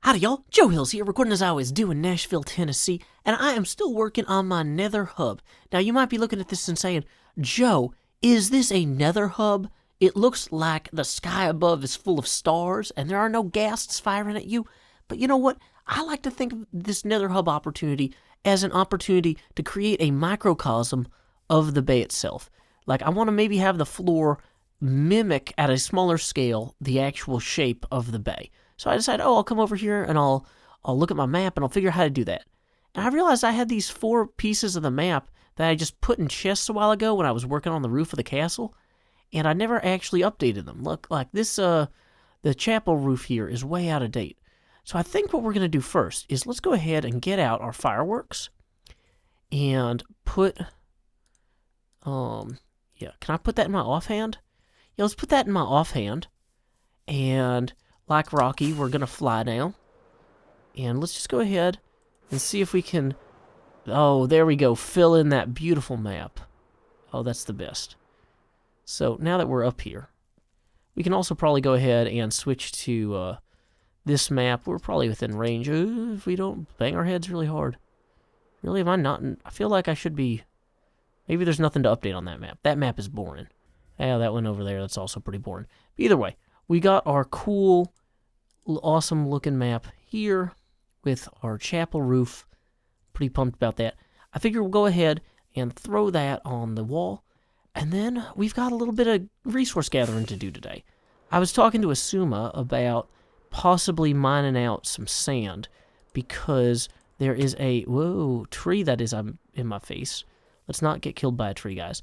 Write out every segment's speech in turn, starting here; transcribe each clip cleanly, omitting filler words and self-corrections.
Howdy y'all, Joe Hills here, recording as I always do in Nashville, Tennessee, and I am still working on my nether hub. Now you might be looking at this and saying, Joe, is this a nether hub? It looks like the sky above is full of stars and there are no ghasts firing at you. But you know what? I like to think of this nether hub opportunity as an opportunity to create a microcosm of the bay itself. Like I want to maybe have the floor mimic at a smaller scale the actual shape of the bay. So I decided, I'll come over here and I'll look at my map and I'll figure out how to do that. And I realized I had these 4 pieces of the map that I just put in chests a while ago when I was working on the roof of the castle, and I never actually updated them. Look, like this, the chapel roof here is way out of date. So I think what we're going to do first is let's go ahead and get out our fireworks and put, can I put that in my offhand? Yeah, let's put that in my offhand, and like Rocky, we're going to fly now. And let's just go ahead and see if we can... Oh, there we go. Fill in that beautiful map. Oh, that's the best. So now that we're up here, we can also probably go ahead and switch to this map. We're probably within range. If we don't bang our heads really hard. Really, am I not... I feel like I should be... Maybe there's nothing to update on that map. That map is boring. Yeah, that one over there, that's also pretty boring. But either way, we got our cool, awesome looking map here with our chapel roof. Pretty pumped about that. I figure we'll go ahead and throw that on the wall. And then we've got a little bit of resource gathering to do today. I was talking to Asuma about possibly mining out some sand because there is a, tree that is in my face. Let's not get killed by a tree, guys.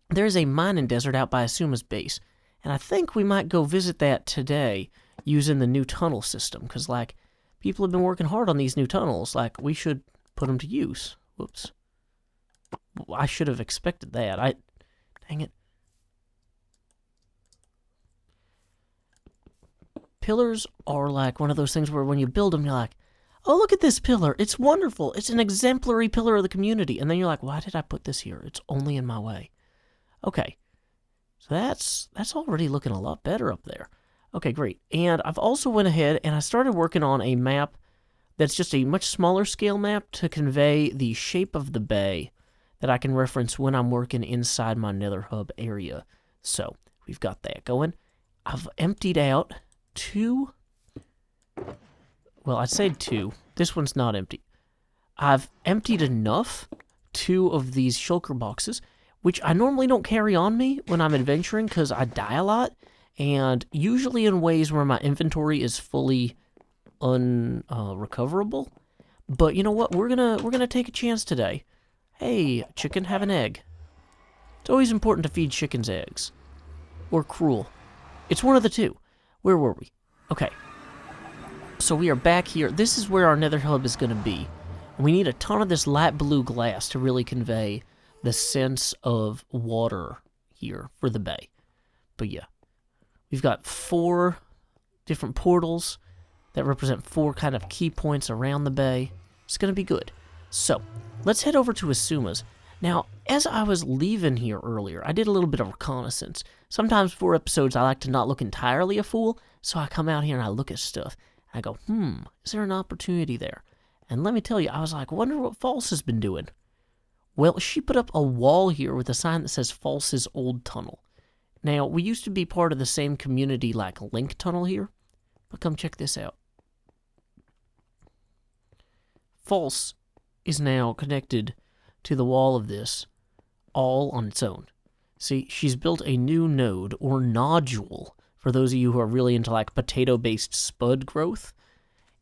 There's a mining desert out by Asuma's base. And I think we might go visit that today using the new tunnel system. Because, like, people have been working hard on these new tunnels. Like, we should put them to use. Whoops. I should have expected that. Dang it. Pillars are like one of those things where when you build them, you're like, oh, look at this pillar. It's wonderful. It's an exemplary pillar of the community. And then you're like, why did I put this here? It's only in my way. Okay. So that's already looking a lot better up there. Okay, great. And I've also went ahead and I started working on a map that's just a much smaller scale map to convey the shape of the bay that I can reference when I'm working inside my nether hub area. So we've got that going. I've emptied out 2. Well, I said 2. This one's not empty. I've emptied enough 2 of these shulker boxes, which I normally don't carry on me when I'm adventuring because I die a lot, and usually in ways where my inventory is fully unrecoverable. But you know what? We're gonna take a chance today. Hey, chicken, have an egg. It's always important to feed chickens eggs. Or cruel. It's one of the two. Where were we? Okay. So we are back here. This is where our nether hub is going to be. And we need a ton of this light blue glass to really convey the sense of water here for the bay. But yeah, we've got 4 different portals that represent 4 kind of key points around the bay. It's going to be good. So let's head over to Asuma's. Now, as I was leaving here earlier, I did a little bit of reconnaissance. Sometimes for episodes, I like to not look entirely a fool, so I come out here and I look at stuff. And I go, is there an opportunity there? And let me tell you, I was like, wonder what False has been doing. Well, she put up a wall here with a sign that says False's Old Tunnel. Now, we used to be part of the same community like Link Tunnel here, but come check this out. False is now connected to the wall of this all on its own. See, she's built a new node, or nodule, for those of you who are really into like potato-based spud growth,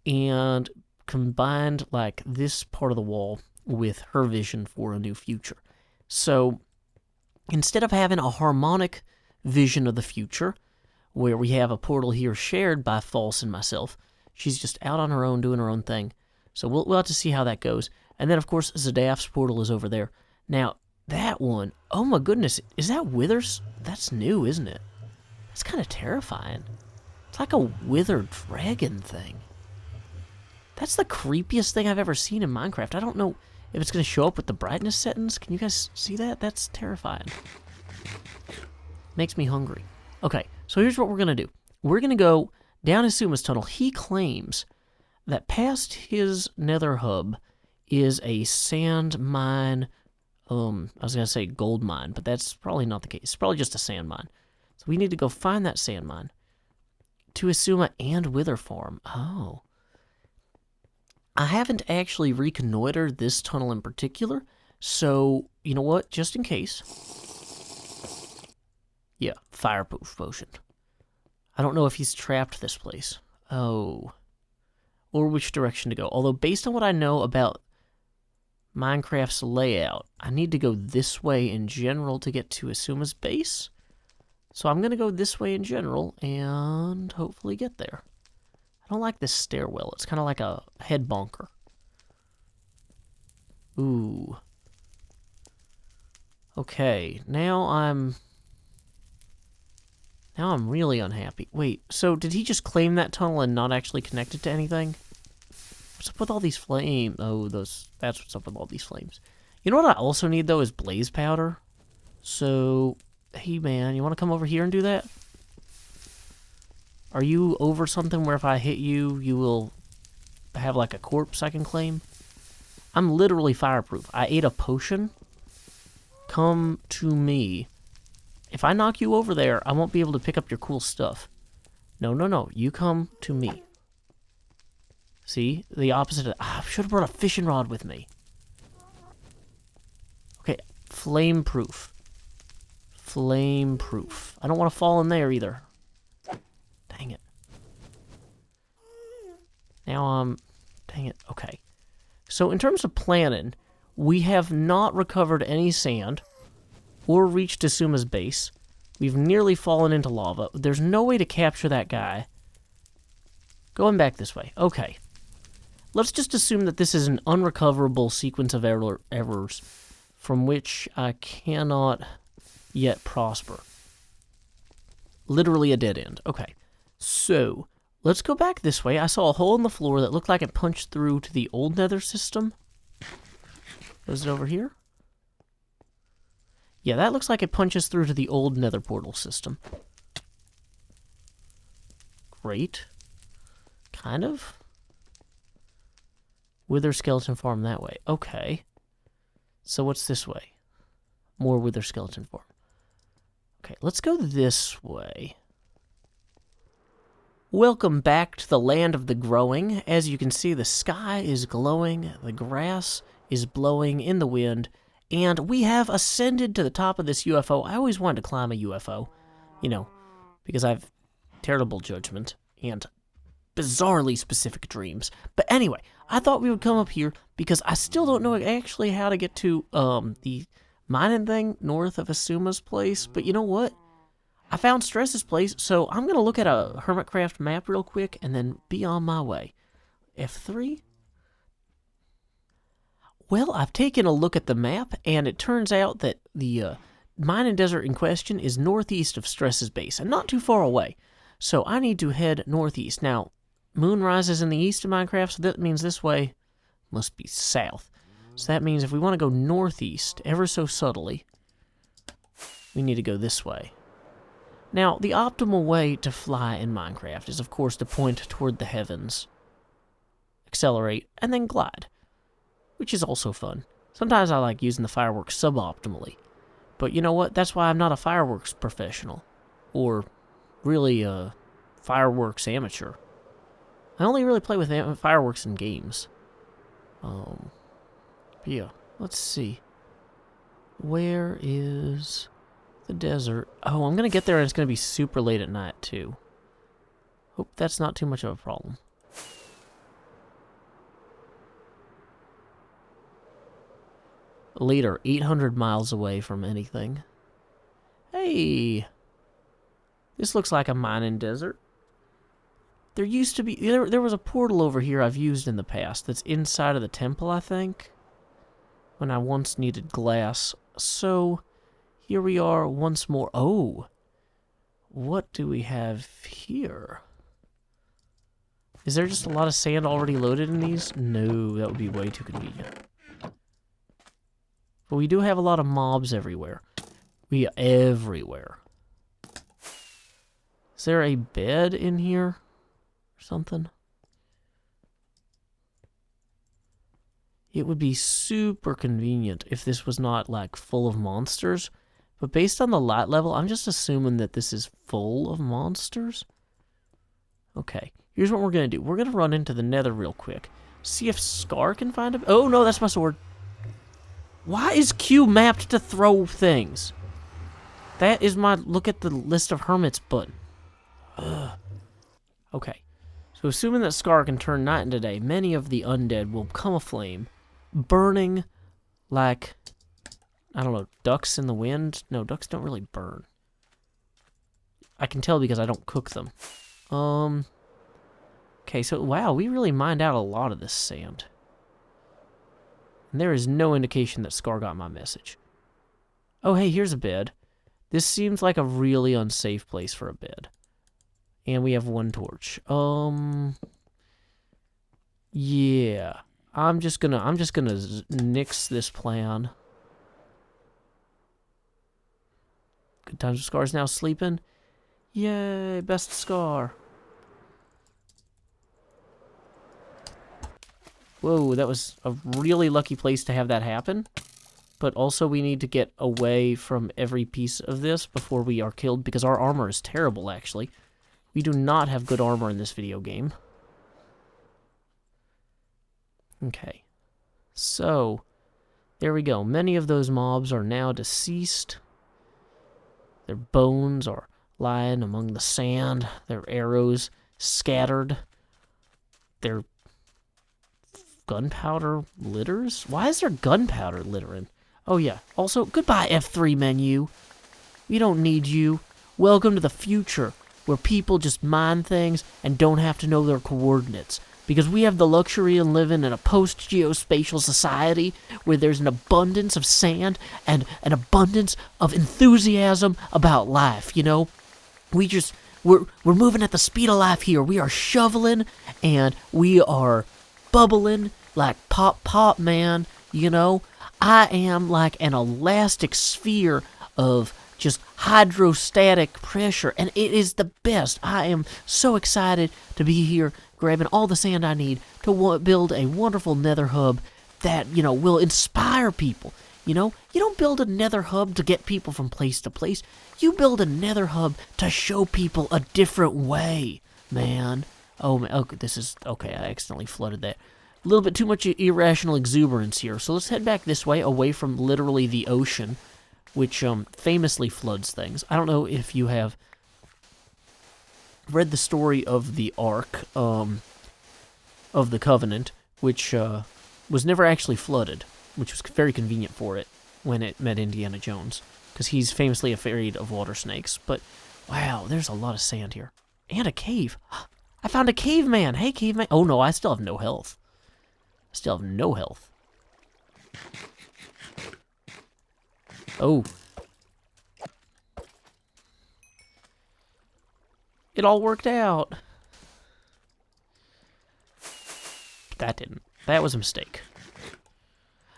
and combined like this part of the wall with her vision for a new future. So instead of having a harmonic vision of the future, where we have a portal here shared by False and myself, she's just out on her own doing her own thing. So we'll have to see how that goes. And then, of course, Zadaf's portal is over there. Now, that one, oh my goodness, is that Withers? That's new, isn't it? It's kind of terrifying. It's like a withered dragon thing. That's the creepiest thing I've ever seen in Minecraft. I don't know if it's going to show up with the brightness settings. Can you guys see that? That's terrifying. Makes me hungry. Okay, so here's what we're going to do. We're going to go down Asuma's tunnel, he claims that past his nether hub is a sand mine. I was going to say gold mine, but that's probably not the case. It's probably just a sand mine. So we need to go find that sand mine to Asuma and Wither Farm. Oh. I haven't actually reconnoitered this tunnel in particular, so you know what? Just in case. Yeah, fireproof potion. I don't know if he's trapped this place. Oh. Or which direction to go. Although, based on what I know about Minecraft's layout, I need to go this way in general to get to Asuma's base. So I'm going to go this way in general and hopefully get there. I don't like this stairwell. It's kind of like a head bonker. Ooh. Okay, now I'm really unhappy. Wait, so did he just claim that tunnel and not actually connect it to anything? What's up with all these flames? Oh, that's what's up with all these flames. You know what I also need, though, is blaze powder. So, hey, man, you want to come over here and do that? Are you over something where if I hit you, you will have, like, a corpse I can claim? I'm literally fireproof. I ate a potion. Come to me. If I knock you over there, I won't be able to pick up your cool stuff. No, no, no. You come to me. See? The opposite of... I should have brought a fishing rod with me. Okay. Flame proof. Flame proof. I don't want to fall in there either. Dang it. Now, dang it. Okay. So, in terms of planning, we have not recovered any sand or reached Asuma's base. We've nearly fallen into lava. There's no way to capture that guy. Going back this way. Okay. Let's just assume that this is an unrecoverable sequence of errors from which I cannot yet prosper. Literally a dead end. Okay. So, let's go back this way. I saw a hole in the floor that looked like it punched through to the old nether system. Was it over here? Yeah, that looks like it punches through to the old nether portal system. Great. Kind of. Wither skeleton farm that way. Okay. So what's this way? More wither skeleton farm. Okay, let's go this way. Welcome back to the land of the growing. As you can see, the sky is glowing, the grass is blowing in the wind, and we have ascended to the top of this UFO. I always wanted to climb a UFO, you know, because I have terrible judgment and bizarrely specific dreams. But anyway, I thought we would come up here because I still don't know actually how to get to the mining thing north of Asuma's place. But you know what? I found Stress's place, so I'm going to look at a Hermitcraft map real quick and then be on my way. F3? Well, I've taken a look at the map, and it turns out that the mining desert in question is northeast of Stress's base, and not too far away. So I need to head northeast. Now, moon rises in the east of Minecraft, so that means this way must be south. So that means if we want to go northeast, ever so subtly, we need to go this way. Now, the optimal way to fly in Minecraft is, of course, to point toward the heavens, accelerate, and then glide, which is also fun. Sometimes I like using the fireworks suboptimally, but you know what? That's why I'm not a fireworks professional, or really a fireworks amateur. I only really play with fireworks in games. Yeah, let's see. Where is the desert? Oh, I'm going to get there and it's going to be super late at night, too. Hope that's not too much of a problem. Later, 800 miles away from anything. Hey! This looks like a mining desert. There used to be... There was a portal over here I've used in the past that's inside of the temple, I think, when I once needed glass. So, here we are once more. Oh! What do we have here? Is there just a lot of sand already loaded in these? No, that would be way too convenient. But we do have a lot of mobs everywhere. Everywhere. Is there a bed in here? something. It would be super convenient if this was not, like, full of monsters. But based on the light level, I'm just assuming that this is full of monsters. Okay, here's what we're going to do. We're going to run into the nether real quick. See if Scar can find him. Oh, no, that's my sword. Why is Q mapped to throw things? That is my look at the list of hermits button. Ugh. Okay, so assuming that Scar can turn night into day, many of the undead will come aflame, burning like, I don't know, ducks in the wind? No, ducks don't really burn. I can tell because I don't cook them. Okay, so, wow, we really mined out a lot of this sand. And there is no indication that Scar got my message. Oh, hey, here's a bed. This seems like a really unsafe place for a bed. And we have one torch. Yeah. I'm just gonna nix this plan. Good times. Scar's now sleeping. Yay, best Scar. Whoa, that was a really lucky place to have that happen. But also we need to get away from every piece of this before we are killed, because our armor is terrible, actually. We do not have good armor in this video game. Okay. So, there we go. Many of those mobs are now deceased. Their bones are lying among the sand. Their arrows scattered. Their gunpowder litters? Why is there gunpowder littering? Oh yeah. Also, goodbye F3 menu. We don't need you. Welcome to the future, where people just mine things and don't have to know their coordinates. Because we have the luxury of living in a post-geospatial society where there's an abundance of sand and an abundance of enthusiasm about life, you know? We're moving at the speed of life here. We are shoveling and we are bubbling like pop, man, you know? I am like an elastic sphere of just hydrostatic pressure, and it is the best. I am so excited to be here, grabbing all the sand I need to build a wonderful nether hub that, you know, will inspire people. You know, you don't build a nether hub to get people from place to place. You build a nether hub to show people a different way, man. Oh, man, okay, this is, okay, I accidentally flooded that. A little bit too much irrational exuberance here, so let's head back this way, away from literally the ocean, which famously floods things. I don't know if you have read the story of the Ark of the Covenant, which was never actually flooded, which was very convenient for it when it met Indiana Jones, because he's famously afraid of water snakes. But, wow, there's a lot of sand here. And a cave. I found a caveman. Hey, caveman. Oh, no, I still have no health. I still have no health. Oh. It all worked out. That didn't. That was a mistake.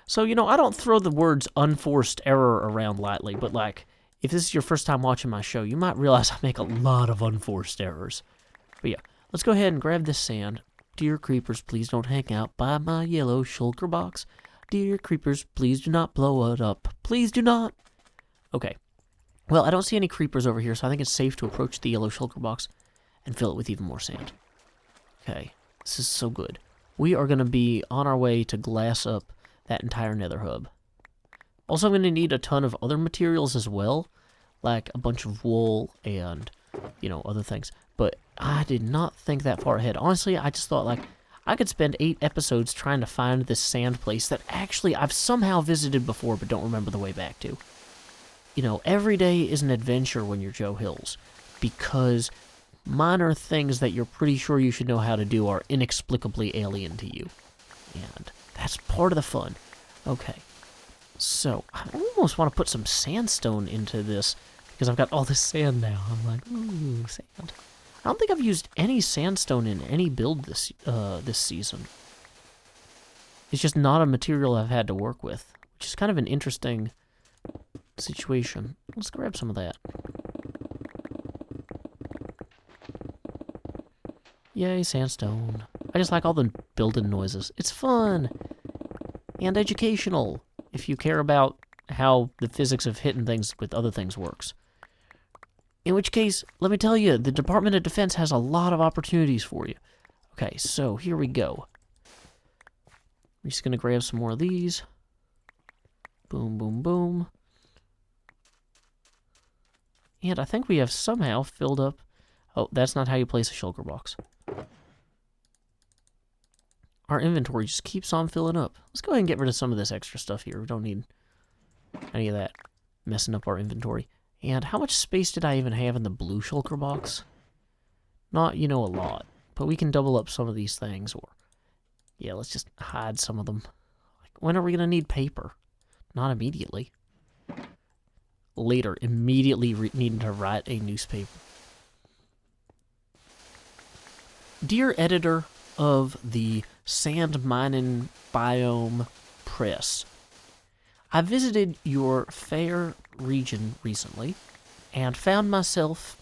So, you know, I don't throw the words unforced error around lightly, but, like, if this is your first time watching my show, you might realize I make a lot of unforced errors. But yeah, let's go ahead and grab this sand. Dear creepers, please don't hang out by my yellow shulker box. Dear creepers, please do not blow it up. Please do not. Okay. Well, I don't see any creepers over here, so I think it's safe to approach the yellow shulker box and fill it with even more sand. Okay. This is so good. We are going to be on our way to glass up that entire nether hub. Also, I'm going to need a ton of other materials as well, like a bunch of wool and, you know, other things. But I did not think that far ahead. Honestly, I just thought, like, I could spend 8 episodes trying to find this sand place that actually I've somehow visited before but don't remember the way back to. You know, every day is an adventure when you're Joe Hills, because minor things that you're pretty sure you should know how to do are inexplicably alien to you. And that's part of the fun. Okay. So, I almost want to put some sandstone into this, because I've got all this sand now. I'm like, ooh, sand. I don't think I've used any sandstone in any build this season. It's just not a material I've had to work with, which is kind of an interesting situation. Let's grab some of that. Yay, sandstone. I just like all the building noises. It's fun and educational if you care about how the physics of hitting things with other things works. In which case, let me tell you, the Department of Defense has a lot of opportunities for you. Okay, so here we go. I'm just going to grab some more of these. Boom, boom, boom. And I think we have somehow filled up... Oh, that's not how you place a shulker box. Our inventory just keeps on filling up. Let's go ahead and get rid of some of this extra stuff here. We don't need any of that messing up our inventory. And how much space did I even have in the blue shulker box? Not, you know, a lot. But we can double up some of these things, or... Yeah, let's just hide some of them. Like, when are we going to need paper? Not immediately. Later, immediately needing to write a newspaper. Dear editor of the Sand Mining Biome Press, I visited your fair region recently and found myself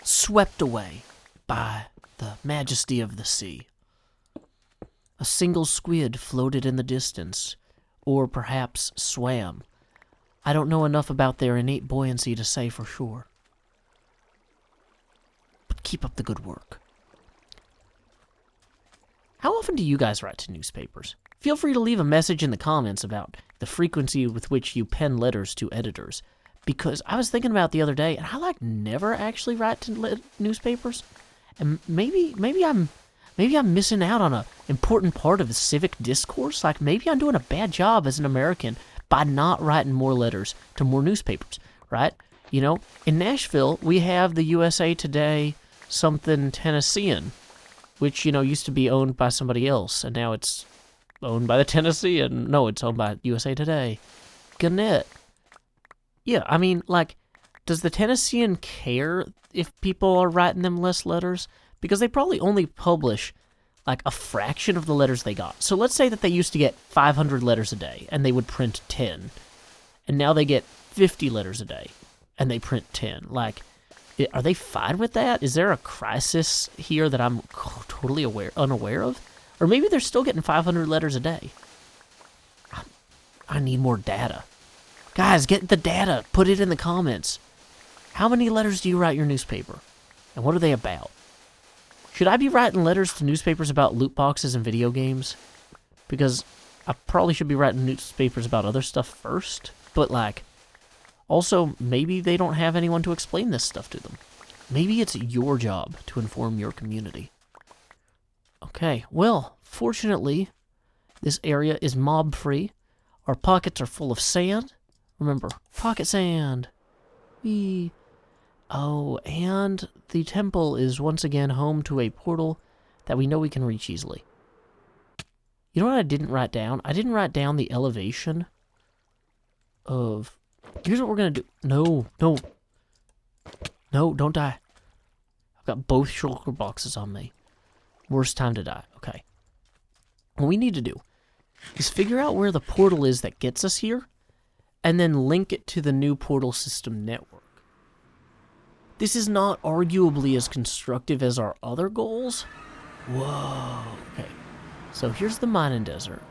swept away by the majesty of the sea. A single squid floated in the distance, or perhaps swam. I don't know enough about their innate buoyancy to say for sure. But keep up the good work. How often do you guys write to newspapers? Feel free to leave a message in the comments about the frequency with which you pen letters to editors. Because I was thinking about the other day, and I never actually write to newspapers. And maybe I'm missing out on an important part of the civic discourse. Like, maybe I'm doing a bad job as an American by not writing more letters to more newspapers, right? You know, in Nashville, we have the USA Today something Tennessean, which, you know, used to be owned by somebody else, and now it's owned by the Tennessean. No, it's owned by USA Today. Gannett. Yeah, I mean, like, does the Tennessean care if people are writing them less letters? Because they probably only publish, like, a fraction of the letters they got. So let's say that they used to get 500 letters a day, and they would print 10. And now they get 50 letters a day, and they print 10. Like, are they fine with that? Is there a crisis here that I'm totally unaware of? Or maybe they're still getting 500 letters a day. I need more data. Guys, get the data. Put it in the comments. How many letters do you write your newspaper? And what are they about? Should I be writing letters to newspapers about loot boxes and video games? Because I probably should be writing newspapers about other stuff first. But, like, also, maybe they don't have anyone to explain this stuff to them. Maybe it's your job to inform your community. Okay, well, fortunately, this area is mob-free. Our pockets are full of sand. Remember, pocket sand. Whee. Oh, and the temple is once again home to a portal that we know we can reach easily. You know what I didn't write down? I didn't write down the elevation of... Here's what we're going to do. No, don't die. I've got both shulker boxes on me. Worst time to die. Okay. What we need to do is figure out where the portal is that gets us here, and then link it to the new portal system network. This is not arguably as constructive as our other goals. Whoa. Okay. So here's the mining desert.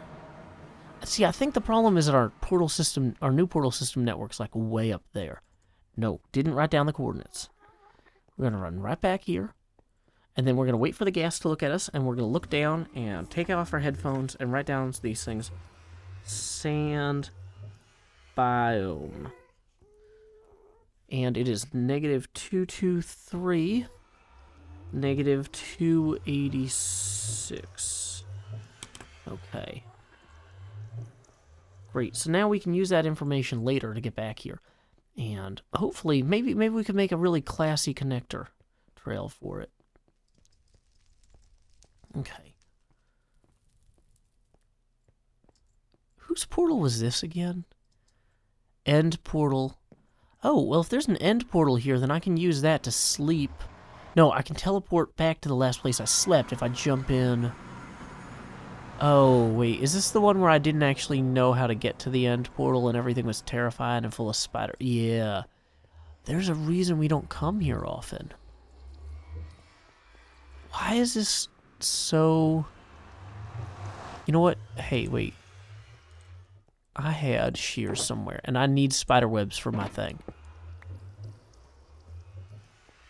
See, I think the problem is that our new portal system network's like way up there. No, didn't write down the coordinates. We're going to run right back here, and then we're going to wait for the gas to look at us, and we're going to look down and take off our headphones and write down these things. Sand biome. And it is -223, -286. Okay. Great, so now we can use that information later to get back here. And hopefully, maybe we can make a really classy connector trail for it. Okay. Whose portal was this again? End portal. Oh, well, if there's an end portal here, then I can use that to sleep. No, I can teleport back to the last place I slept if I jump in. Oh, wait, is this the one where I didn't actually know how to get to the end portal and everything was terrifying and full of spiders? Yeah. There's a reason we don't come here often. Why is this so... You know what? Hey, wait. I had shears somewhere, and I need spiderwebs for my thing.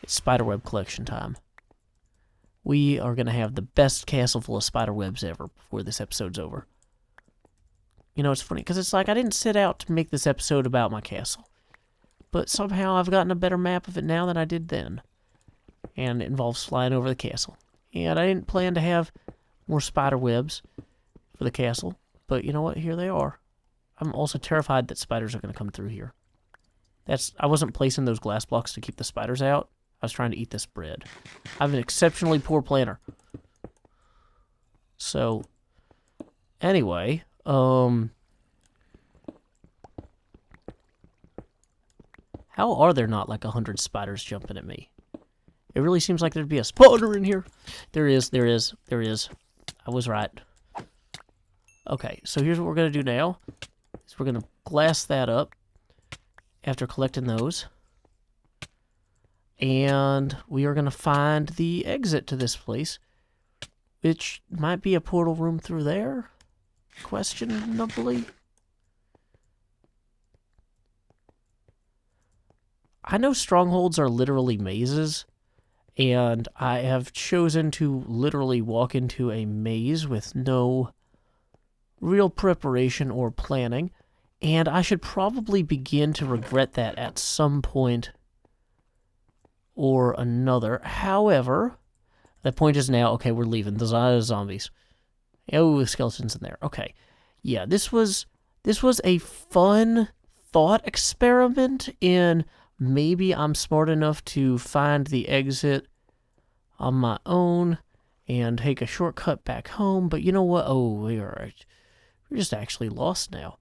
It's spiderweb collection time. We are going to have the best castle full of spiderwebs ever before this episode's over. You know, it's funny, because it's like I didn't set out to make this episode about my castle. But somehow I've gotten a better map of it now than I did then. And it involves flying over the castle. And I didn't plan to have more spiderwebs for the castle. But you know what? Here they are. I'm also terrified that spiders are going to come through here. I wasn't placing those glass blocks to keep the spiders out. I was trying to eat this bread. I have an exceptionally poor planner. So, anyway, how are there not like 100 spiders jumping at me? It really seems like there'd be a spider in here. There is. I was right. Okay, so here's what we're going to do now. We're going to glass that up after collecting those. And we are going to find the exit to this place, which might be a portal room through there, questionably. I know strongholds are literally mazes, and I have chosen to literally walk into a maze with no real preparation or planning. And I should probably begin to regret that at some point or another. However, the point is now, okay, we're leaving. The zombies. Oh, skeletons in there. Okay. Yeah, this was a fun thought experiment in maybe I'm smart enough to find the exit on my own and take a shortcut back home. But you know what? Oh, we're just actually lost now.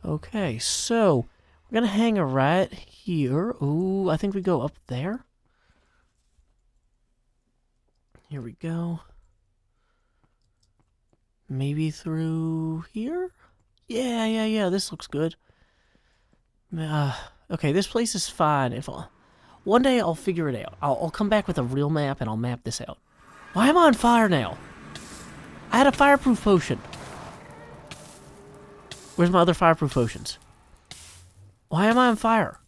Okay, so we're gonna hang a right here. Ooh, I think we go up there. Here we go. Maybe through here? Yeah, this looks good. Okay, this place is fine. One day I'll figure it out. I'll come back with a real map and I'll map this out. Why am I on fire now? I had a fireproof potion. Where's my other fireproof potions? Why am I on fire?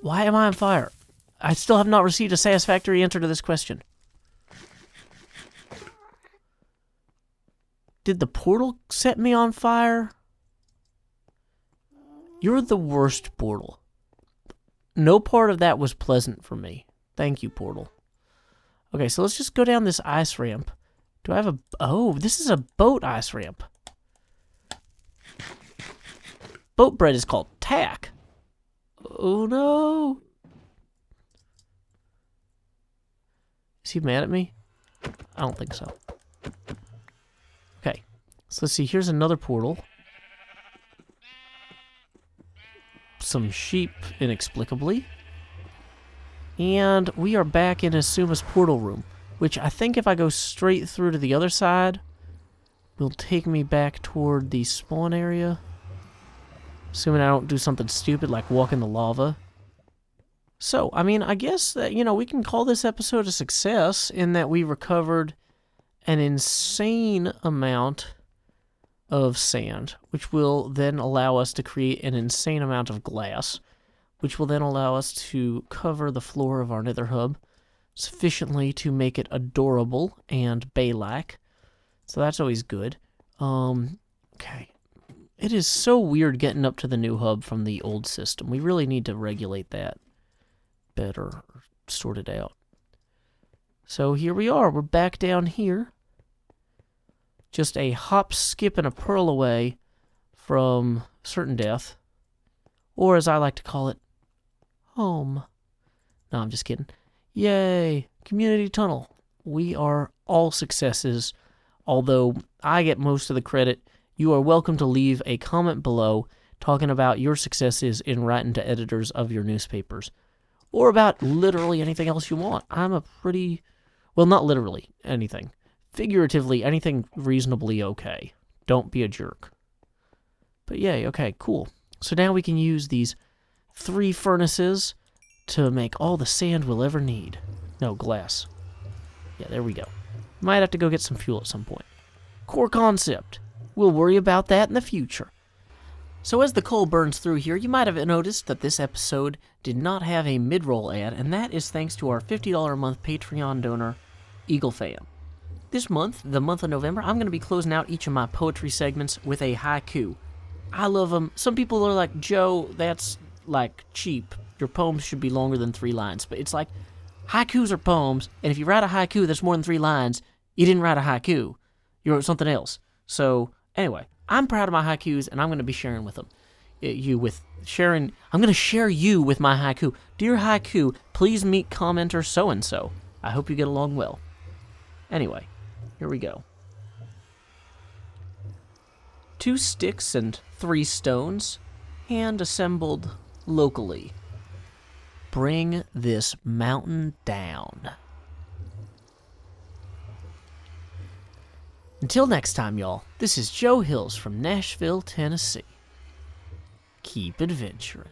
Why am I on fire? I still have not received a satisfactory answer to this question. Did the portal set me on fire? You're the worst, portal. No part of that was pleasant for me. Thank you, portal. Okay, so let's just go down this ice ramp. Do I have a... Oh, this is a boat ice ramp. Boat bread is called tack. Oh, no. Is he mad at me? I don't think so. Okay, so let's see. Here's another portal. Some sheep, inexplicably. And we are back in Asuma's portal room, which I think if I go straight through to the other side, will take me back toward the spawn area. Assuming I don't do something stupid like walk in the lava. So, I mean, I guess that, you know, we can call this episode a success in that we recovered an insane amount of sand, which will then allow us to create an insane amount of glass, which will then allow us to cover the floor of our nether hub sufficiently to make it adorable and bay-like. So that's always good. Okay. It is so weird getting up to the new hub from the old system. We really need to regulate that better, or sort it out. So here we are. We're back down here. Just a hop, skip, and a pearl away from certain death. Or as I like to call it, home. No, I'm just kidding. Yay! Community tunnel. We are all successes. Although I get most of the credit, you are welcome to leave a comment below talking about your successes in writing to editors of your newspapers. Or about literally anything else you want. I'm a pretty... Well, not literally anything. Figuratively, anything reasonably okay. Don't be a jerk. But yay, okay, cool. So now we can use these 3 furnaces to make all the sand we'll ever need. No, glass. Yeah, there we go. Might have to go get some fuel at some point. Core concept. We'll worry about that in the future. So as the coal burns through here, you might have noticed that this episode did not have a mid-roll ad, and that is thanks to our $50 a month Patreon donor, Eagle Fan. This month, the month of November, I'm going to be closing out each of my poetry segments with a haiku. I love them. Some people are like, Joe, that's like cheap. Your poems should be longer than 3 lines. But it's like, haikus are poems, and if you write a haiku that's more than 3 lines, you didn't write a haiku. You wrote something else. So, anyway, I'm proud of my haikus, and I'm going to be sharing with them. I'm going to share you with my haiku. Dear haiku, please meet commenter so-and-so. I hope you get along well. Anyway, here we go. 2 sticks and 3 stones, hand assembled locally. Bring this mountain down. Until next time, y'all, this is Joe Hills from Nashville, Tennessee. Keep adventuring.